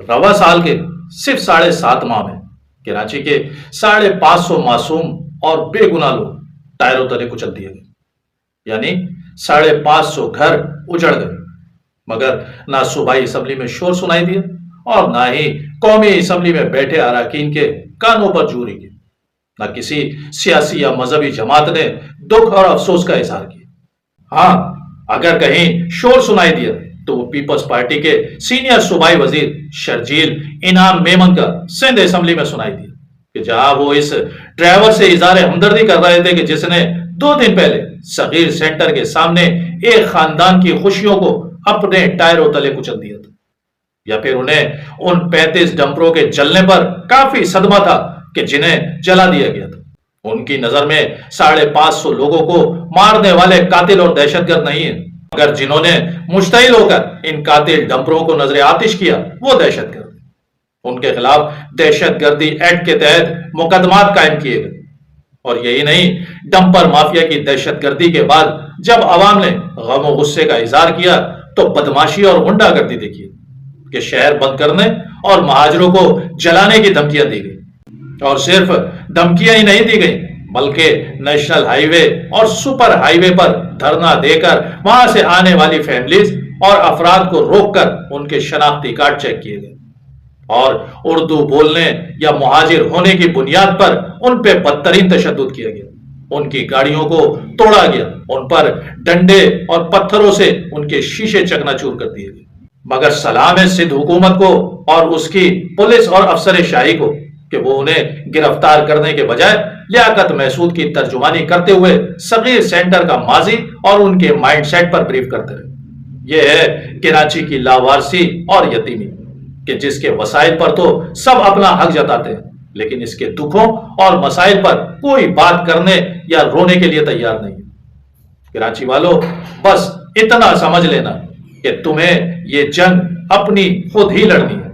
رواں سال کے صرف 7.5 ماہ میں کراچی کے 550 معصوم اور بے گناہ لوگ ٹائروں تلے کچل دیے گئے، یعنی 550 گھر اجڑ گئے، مگر نہ صوبائی اسمبلی میں شور سنائی دیا اور نہ ہی قومی اسمبلی میں بیٹھے اراکین کے کانوں پر جوری کی، نہ کسی سیاسی یا مذہبی جماعت نے دکھ اور افسوس کا اظہار کیا۔ ہاں، اگر کہیں شور سنائی دیا تو وہ پیپلز پارٹی کے سینئر صوبائی وزیر شرجیل انعام میمن کا سندھ اسمبلی میں سنائی دیا کہ جہاں وہ اس ڈرائیور سے اظہار ہمدردی کر رہے تھے کہ جس نے 2 دن پہلے صغیر سینٹر کے سامنے ایک خاندان کی خوشیوں کو اپنے ٹائروں تلے کچل دیا تھا، یا پھر انہیں ان 35 ڈمپروں کے جلنے پر کافی صدمہ تھا کہ جنہیں جلا دیا گیا تھا۔ ان کی نظر میں 550 لوگوں کو مارنے والے قاتل اور دہشت گرد نہیں ہیں، مگر جنہوں نے مشتعل ہو کر ان قاتل ڈمپروں کو نظر آتش کیا وہ دہشت گرد۔ ان کے خلاف دہشت گردی ایکٹ کے تحت مقدمات قائم کیے گئے، اور یہی نہیں، ڈمپر مافیا کی دہشت گردی کے بعد جب عوام نے غم و غصے کا اظہار کیا تو بدماشی اور غنڈہ گردی دیکھی کہ شہر بند کرنے اور مہاجروں کو جلانے کی دھمکیاں دی گئی، اور صرف دھمکیاں ہی نہیں دی گئی بلکہ نیشنل ہائی وے اور سپر ہائی وے پر دھرنا دے کر وہاں سے آنے والی فیملیز اور افراد کو روک کر ان کے شناختی کارڈ چیک کیے گئے، اور اردو بولنے یا مہاجر ہونے کی بنیاد پر ان پہ بدترین تشدد کیا گیا۔ ان کی گاڑیوں کو توڑا گیا، ان پر ڈنڈے اور پتھروں سے ان کے شیشے چکنا چور کر دیے گئے، مگر سلام ہے سندھ حکومت کو اور اس کی پولیس اور افسر شاہی کو کہ وہ انہیں گرفتار کرنے کے بجائے لیاقت محسود کی ترجمانی کرتے ہوئے صغیر سینٹر کا ماضی اور ان کے مائنڈ سیٹ پر بریف کرتے رہے۔ یہ ہے کراچی کی لاوارسی اور یتیمی کہ جس کے وسائل پر تو سب اپنا حق جتاتے ہیں، لیکن اس کے دکھوں اور مسائل پر کوئی بات کرنے یا رونے کے لیے تیار نہیں ہے۔ کراچی والوں، بس اتنا سمجھ لینا کہ تمہیں یہ جنگ اپنی خود ہی لڑنی ہے۔